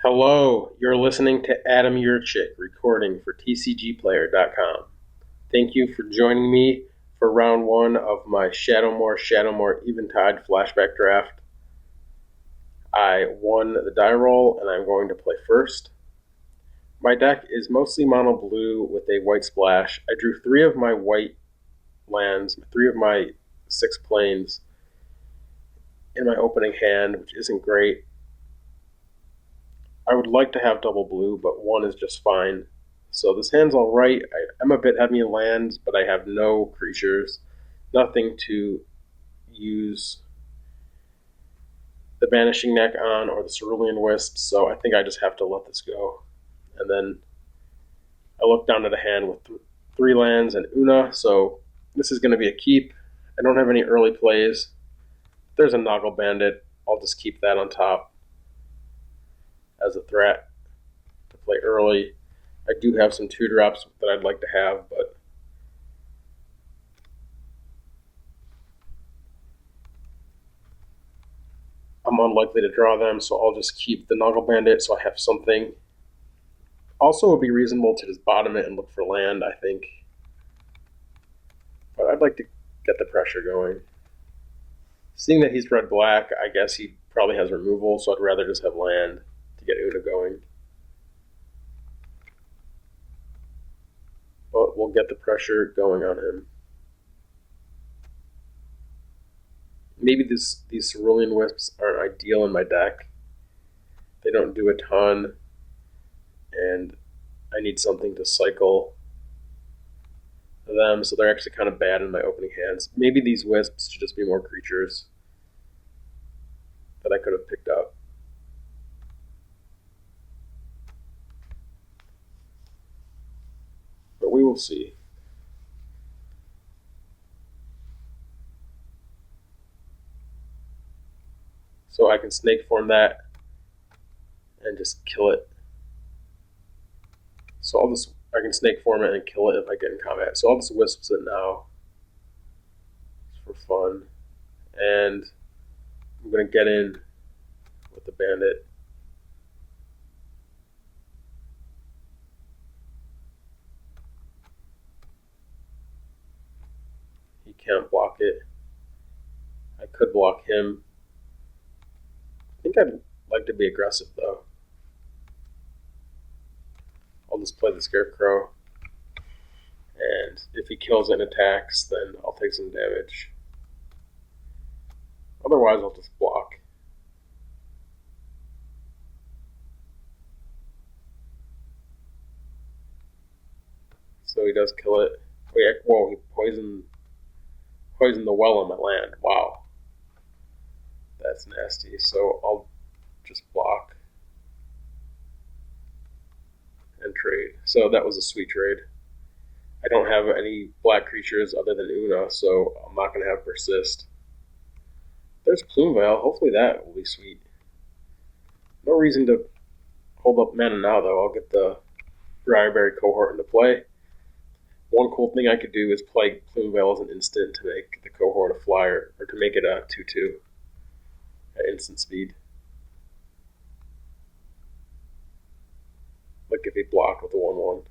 Hello, you're listening to Adam Yurchick recording for TCGplayer.com. Thank you for joining me for round one of my Shadowmoor Shadowmoor Eventide Flashback draft. I won the die roll and I'm going to play first. My deck is mostly mono blue with a white splash. I drew 3 of my white lands, 3 of my 6 planes in my opening hand, which isn't great. I would like to have double blue, but 1 is just fine. So this hand's alright. I'm a bit heavy in lands, but I have no creatures. Nothing to use the Banishing Neck on or the Cerulean Wisp, so I think I just have to let this go. And then I look down at a hand with 3 lands and Una, so this is going to be a keep. I don't have any early plays. There's a Noggle Bandit. I'll just keep that on top as a threat to play early. I do have some 2-drops that I'd like to have, but I'm unlikely to draw them, so I'll just keep the Noggle Bandit so I have something. Also, it would be reasonable to just bottom it and look for land, I think. But I'd like to get the pressure going. Seeing that he's red-black, I guess he probably has removal, so I'd rather just have land to get Una going. But we'll get the pressure going on him. Maybe these Cerulean Wisps aren't ideal in my deck. They don't do a ton, and I need something to cycle them, so they're actually kind of bad in my opening hands. Maybe these Wisps should just be more creatures that I could have picked up. But we will see. So I can snake form that and just kill it. So I can snake form it and kill it if I get in combat. So I'll just wisps it now, just for fun. And I'm going to get in with the bandit. He can't block it. I could block him. I think I'd like to be aggressive though. I'll just play the Scarecrow, and if he kills and attacks, then I'll take some damage. Otherwise, I'll just block. So he does kill it. Whoa, he poisoned the well on my land. Wow. That's nasty. So I'll just block and trade. So that was a sweet trade. I don't have any black creatures other than Una, so I'm not going to have Persist. There's Plume Veil. Hopefully that will be sweet. No reason to hold up mana now, though. I'll get the Briarberry Cohort into play. One cool thing I could do is play Plume Veil as an instant to make the Cohort a flyer, or to make it a 2/2 at instant speed. Like if he blocked with a 1/1,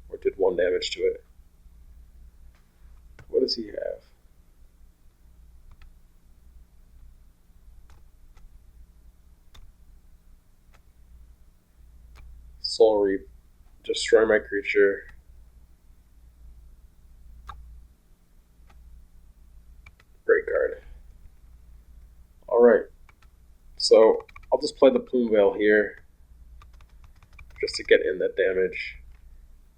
or did 1 damage to it. What does he have? Soul Reap. Destroy my creature. Great card. Alright. So I'll just play the Plume Veil here, just to get in that damage.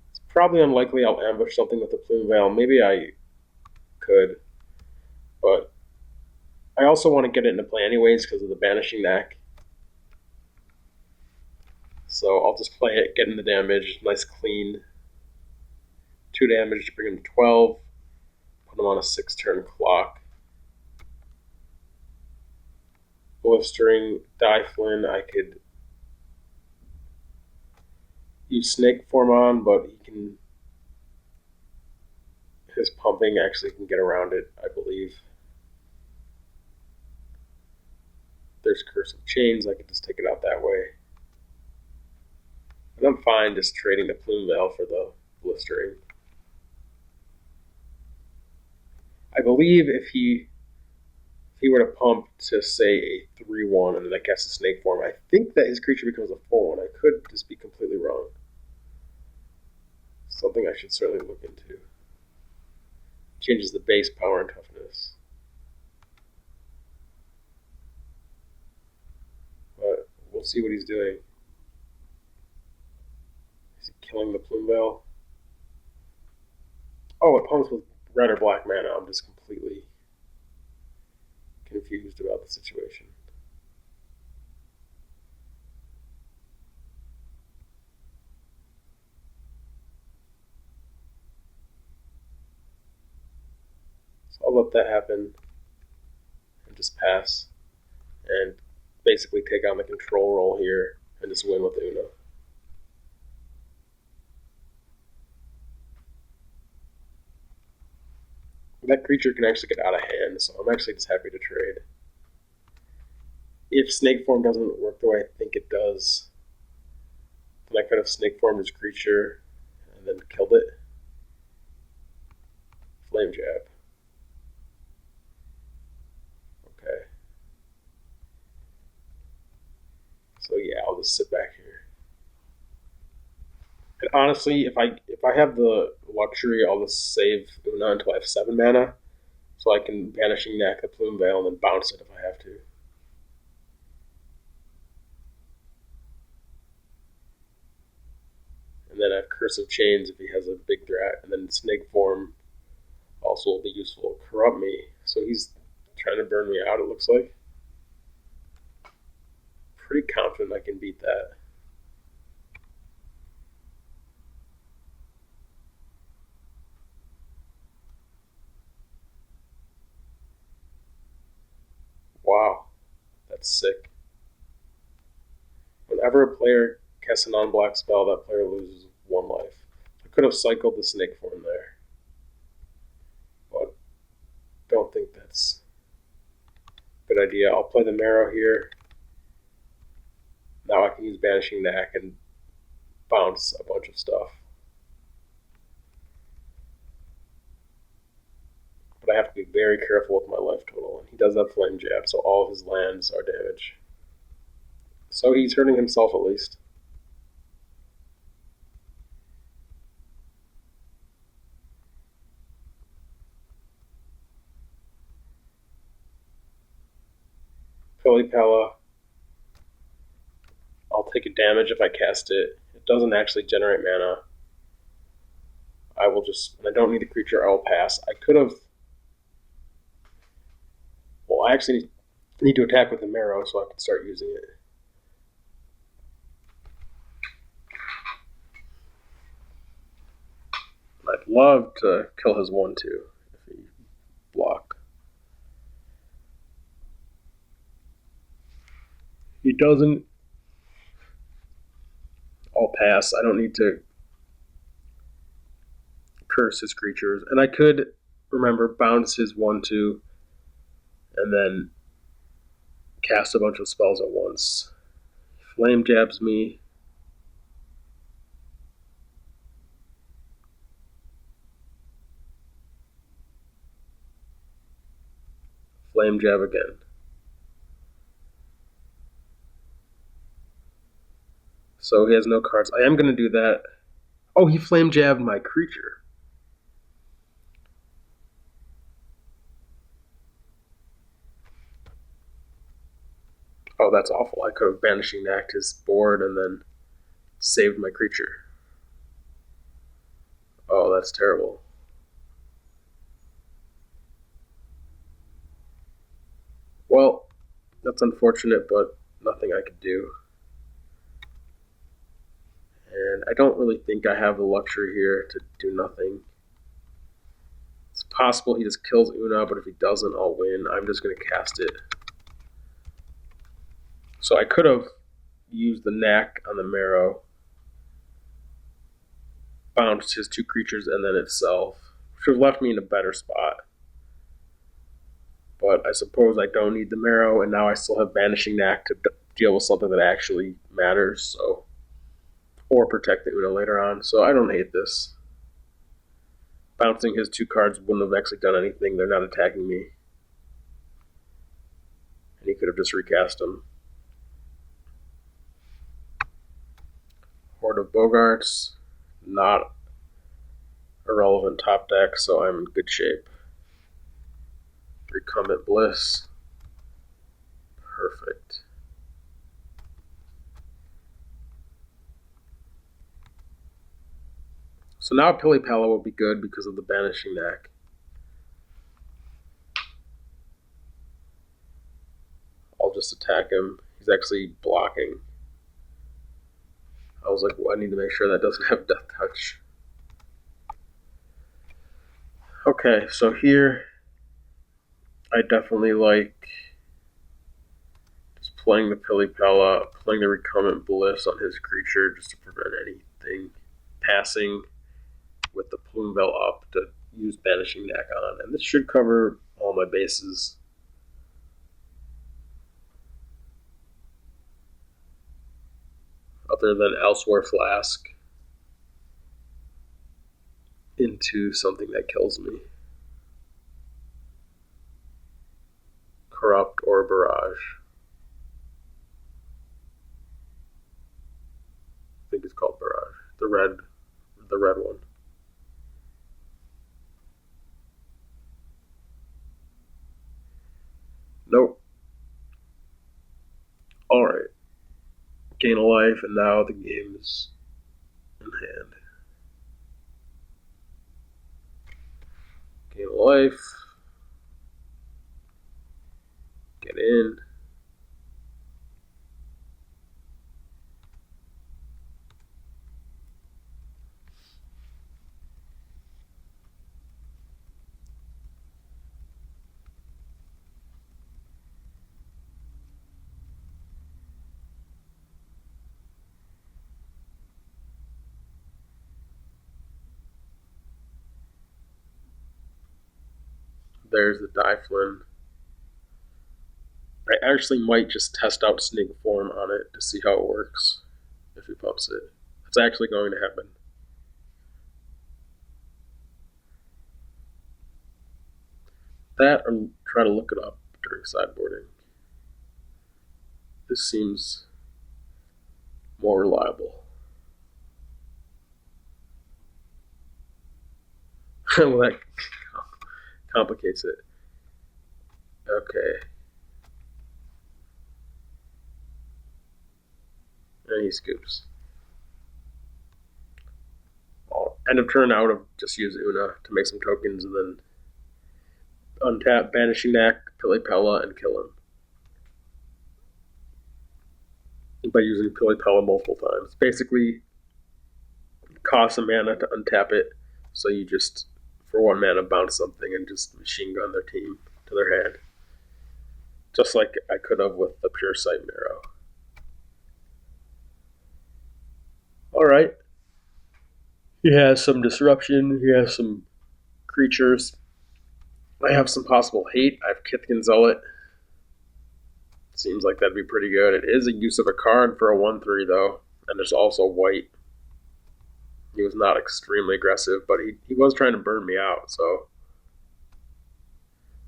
It's probably unlikely I'll ambush something with the Plume Veil. Maybe I could, but I also want to get it into play anyways because of the Banishing Neck. So I'll just play it, get in the damage, nice clean. 2 damage to bring him to 12. Put him on a 6-turn clock. Blistering Flynn, I could use Snake Form on, but his pumping actually can get around it, I believe. There's Curse of Chains, I could just take it out that way. And I'm fine just trading the Plume Veil for the Blistering. I believe if he were to pump to, say, a 3/1 and then I cast a Snake Form, I think that his creature becomes a 4/1. I could just be completely wrong. Something I should certainly look into. Changes the base power and toughness. But we'll see what he's doing. Is he killing the Plume Veil? Oh, it pumps with red or black mana. I'm just completely confused about the situation. So I'll let that happen and just pass and basically take on the control role here and just win with Una. That creature can actually get out of hand, so I'm actually just happy to trade. If Snake Form doesn't work the way I think it does, then I could have Snake Formed his creature and then killed it. Flame Jab. Okay. So yeah, I'll just sit back here. And honestly, if I have the luxury, I'll just save Una until I have 7 mana, so I can Vanishing Knack the Plume Veil and then bounce it if I have to. And then I have Curse of Chains if he has a big threat, and then Snake Form also will be useful. Corrupt me, so he's trying to burn me out, it looks like. Pretty confident I can beat that. Wow, that's sick. Whenever a player casts a non-black spell, that player loses 1 life. I could have cycled the Snake Form there, but don't think that's a good idea. I'll play the Marrow here. Now I can use Banishing Knack and bounce a bunch of stuff. But I have to be very careful with my life total. And he does have Flame Jab, so all of his lands are damaged. So he's hurting himself at least. Pilla. I'll take a damage if I cast it. It doesn't actually generate mana. I will just, I don't need the creature, I'll pass. I could have, well, I actually need to attack with the Marrow so I can start using it. I'd love to kill his 1/2 if he blocked. He doesn't. I'll pass. I don't need to curse his creatures. And I could, remember, bounce his 1/2 and then cast a bunch of spells at once. Flame Jabs me. Flame Jab again. So he has no cards. I am going to do that. Oh, he Flame Jabbed my creature. Oh, that's awful. I could have Banishing Knacked his board and then saved my creature. Oh, that's terrible. Well, that's unfortunate, but nothing I could do. And I don't really think I have the luxury here to do nothing. It's possible he just kills Una, but if he doesn't, I'll win. I'm just going to cast it. So I could have used the Knack on the Marrow, bounced his 2 creatures and then itself, which would have left me in a better spot. But I suppose I don't need the Marrow, and now I still have Banishing Knack to deal with something that actually matters, so or protect the Una later on, so I don't hate this. Bouncing his 2 cards wouldn't have actually done anything. They're not attacking me. And he could have just recast them. Horde of Bogarts, not a relevant top deck, so I'm in good shape. Recumbent Bliss, perfect. So now Pili Pala will be good because of the Banishing Knack. I'll just attack him. He's actually blocking. I was like, well, I need to make sure that doesn't have Death Touch. Okay, so here I definitely like just playing the Pili Pala, playing the Recumbent Bliss on his creature just to prevent anything. Passing with the Plumeveil up to use Banishing Knack on. And this should cover all my bases. Other than Elsewhere Flask into something that kills me. Corrupt or Barrage. I think it's called Barrage. The red one. Nope. Alright. Gain a life, and now the game is in hand. Gain a life. Get in. There's the Dyflin. I actually might just test out Snake Form on it to see how it works if he pumps it. It's actually going to happen. That or try to look it up during sideboarding. This seems more reliable. Well, that complicates it. Okay. And he scoops. End of turn, I would have just used Una to make some tokens and then untap, Banishing Knack, Pili Pala, and kill him. By using Pili Pala multiple times. Basically, costs a mana to untap it, so you just, for 1 mana, bounce something and just machine gun their team to their hand. Just like I could have with the Pure Sight Marrow. Alright. He has some disruption, he has some creatures. I have some possible hate. I have Kithkin Zealot. Seems like that'd be pretty good. It is a use of a card for a 1/3 though, and there's also white. He was not extremely aggressive, but he was trying to burn me out, so.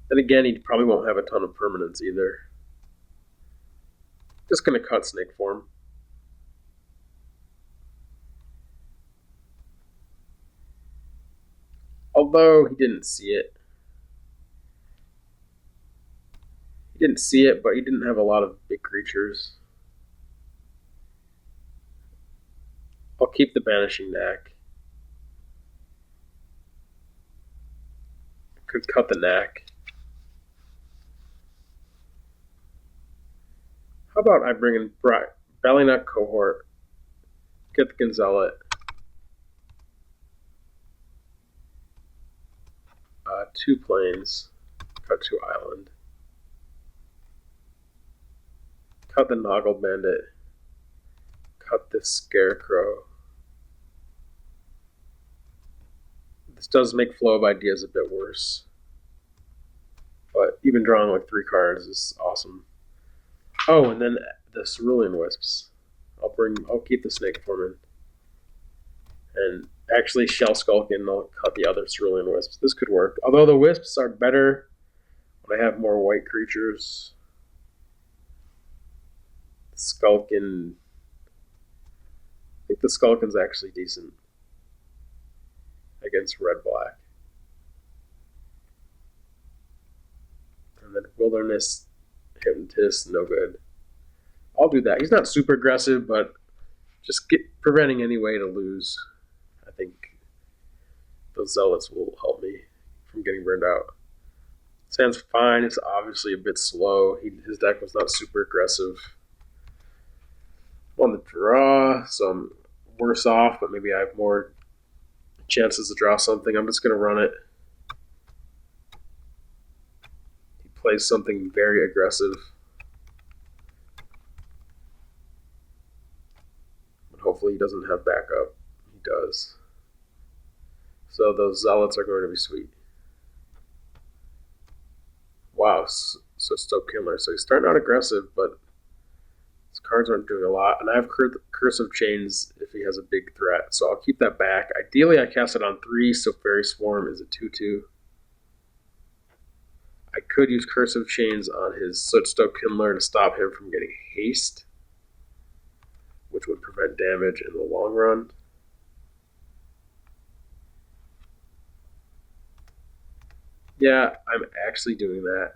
Then again, he probably won't have a ton of permanents either. Just gonna cut Snake Form. Although he didn't see it. He didn't see it, but he didn't have a lot of big creatures. I'll keep the Banishing Knack. Could cut the Knack. How about I bring in Ballynut Cohort, Kithkin Zealot, 2 planes, cut 2 island, cut the Noggle Bandit, cut this Scarecrow. This does make flow of ideas a bit worse, but even drawing like 3 cards is awesome. Oh, and then the Cerulean Wisps. I'll keep the Snake Form in. And actually Shell Skulkin, I'll cut the other Cerulean Wisps. This could work. Although the Wisps are better when I have more white creatures. Skulkin, I think the Skulkin's actually decent against red-black. And then Wilderness Hypnotist, no good. I'll do that. He's not super aggressive, but just preventing any way to lose. I think those Zealots will help me from getting burned out. Sounds fine. It's obviously a bit slow. His deck was not super aggressive. On the draw, so I'm worse off, but maybe I have more chances to draw something. I'm just going to run it. He plays something very aggressive. But hopefully he doesn't have backup. He does. So those Zealots are going to be sweet. Wow, so Stoke-Kindler. So he's starting out aggressive, but his cards aren't doing a lot. And I have Curse of Chains if he has a big threat, so I'll keep that back. Ideally, I cast it on 3, so Fairy Swarm is a 2/2. I could use Curse of Chains on his Stoke-Kindler to stop him from getting haste, which would prevent damage in the long run. Yeah, I'm actually doing that.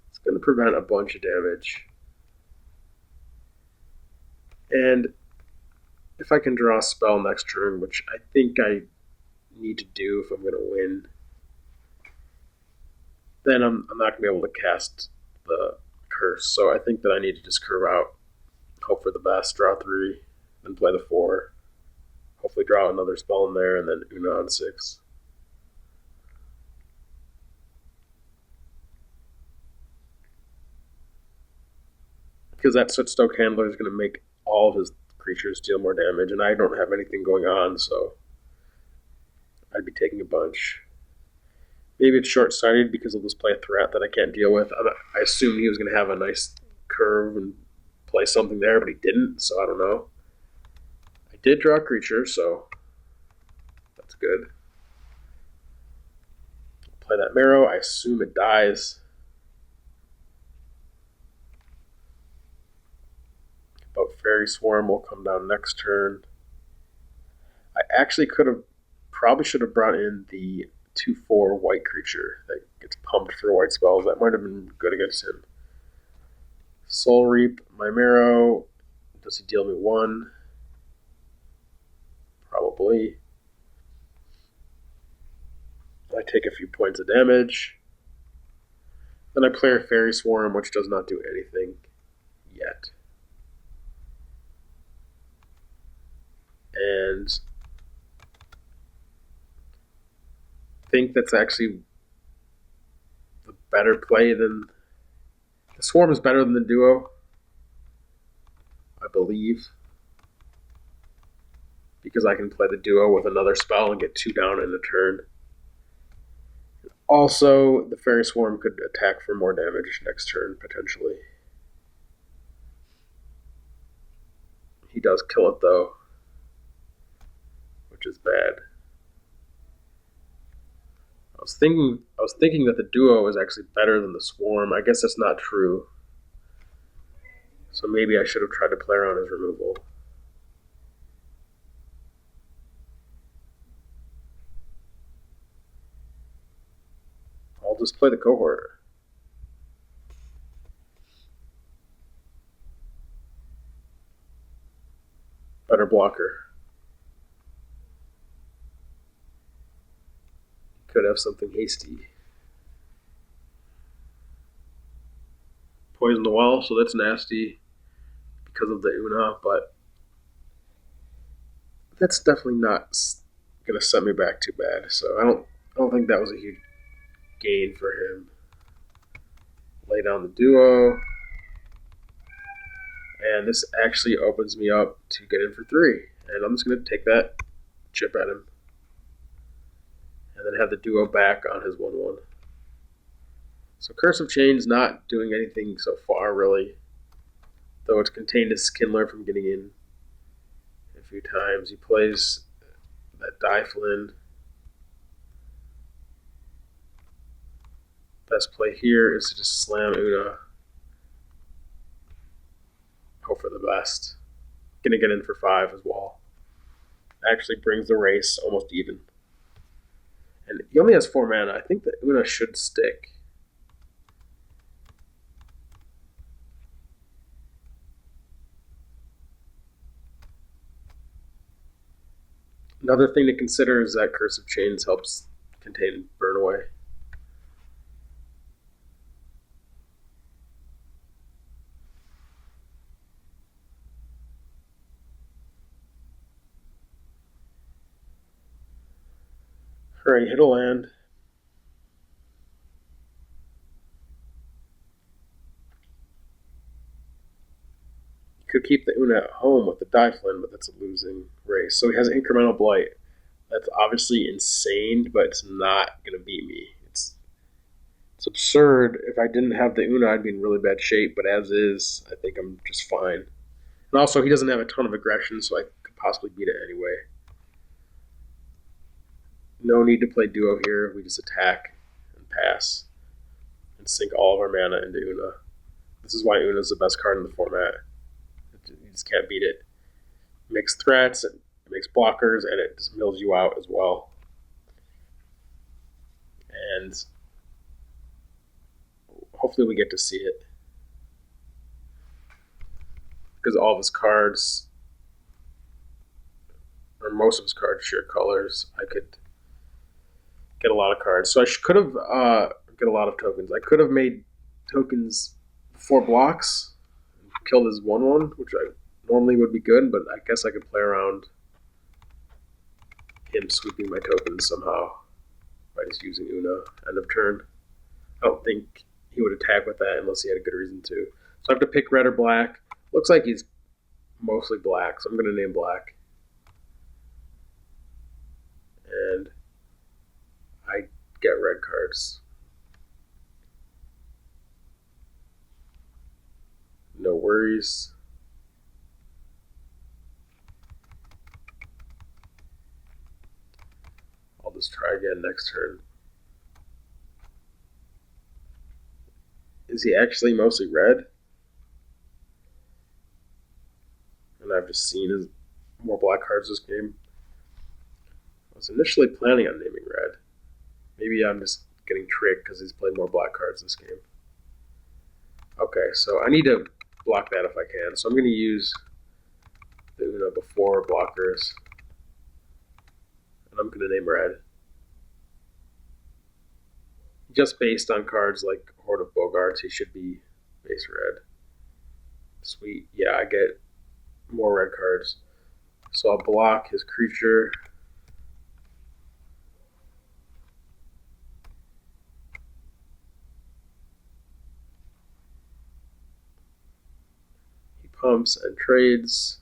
It's going to prevent a bunch of damage. And if I can draw a spell next turn, which I think I need to do if I'm going to win, then I'm not going to be able to cast the curse. So I think that I need to just curve out, hope for the best, draw 3, then play the 4. Hopefully draw another spell in there, and then Una on 6. Because that Stoke Handler is going to make all of his creatures deal more damage, and I don't have anything going on, so I'd be taking a bunch. Maybe it's short-sighted because he'll just play a threat that I can't deal with. I assumed he was going to have a nice curve and play something there, but he didn't, so I don't know. I did draw a creature, so that's good. Play that Marrow. I assume it dies. But Fairy Swarm will come down next turn. I actually probably should have brought in the 2/4 white creature that gets pumped for white spells. That might have been good against him. Soul Reap, my Marrow. Does he deal me 1? Probably. I take a few points of damage. Then I play a Fairy Swarm, which does not do anything yet. And I think that's actually the better play than... The Swarm is better than the Duo, I believe. Because I can play the Duo with another spell and get 2 down in a turn. Also, the Fairy Swarm could attack for more damage next turn, potentially. He does kill it, though, which is bad. I was thinking that the Duo is actually better than the Swarm. I guess that's not true. So maybe I should have tried to play around his removal. I'll just play the Cohort. Better blocker. Could have something hasty. Poison the Well, so that's nasty because of the Una, but that's definitely not going to set me back too bad. So I don't think that was a huge gain for him. Lay down the Duo. And this actually opens me up to get in for 3. And I'm just going to take that, chip at him. And then have the Duo back on his 1/1. So Curse of Chains not doing anything so far, really. Though it's contained his Kindler from getting in a few times. He plays that Dyflin. Best play here is to just slam Una. Hope for the best. Gonna get in for 5 as well. Actually brings the race almost even. And he only has 4 mana. I think that Una should stick. Another thing to consider is that Curse of Chains helps contain Burn Away. Alright, hit a land. You could keep the Una at home with the Dyflin, but that's a losing race. So he has incremental blight. That's obviously insane, but it's not going to beat me. It's absurd. If I didn't have the Una, I'd be in really bad shape, but as is, I think I'm just fine. And also, he doesn't have a ton of aggression, so I could possibly beat it anyway. No need to play duo here. We just attack and pass and sink all of our mana into Una. This is why Una is the best card in the format. You just can't beat it. It makes threats, it makes blockers, and it just mills you out as well. And hopefully we get to see it. Because all of his cards, or most of his cards, share colors. I could get a lot of cards. So I could have get a lot of tokens. I could have made tokens 4 blocks and killed his 1/1, which I normally would be good, but I guess I could play around him sweeping my tokens somehow by just using Una end of turn. I don't think he would attack with that unless he had a good reason to. So I have to pick red or black. Looks like he's mostly black, so I'm going to name black. And I get red cards. No worries. I'll just try again next turn. Is he actually mostly red? And I've just seen his more black cards this game. I was initially planning on naming red. Maybe I'm just getting tricked because he's played more black cards this game. Okay, so I need to block that if I can. So I'm going to use the Una before blockers. And I'm going to name red. Just based on cards like Horde of Bogarts, he should be base red. Sweet. Yeah, I get more red cards. So I'll block his creature. He pumps and trades.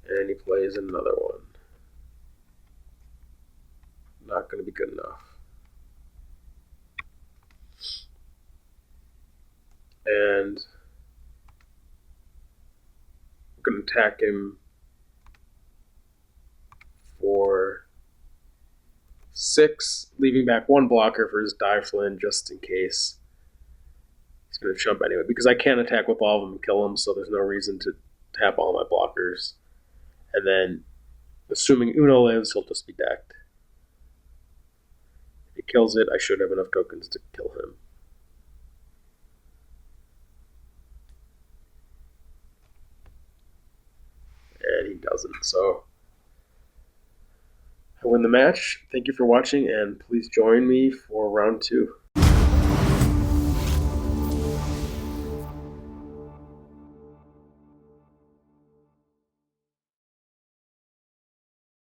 And he plays another one. Not going to be good enough. And I'm going to attack him for 6, leaving back 1 blocker for his Dyflin just in case. He's going to jump anyway, because I can't attack with all of them and kill him, so there's no reason to tap all my blockers. And then, assuming Una lives, he'll just be decked. If he kills it, I should have enough tokens to kill him. And he doesn't, so I win the match. Thank you for watching, and please join me for round 2.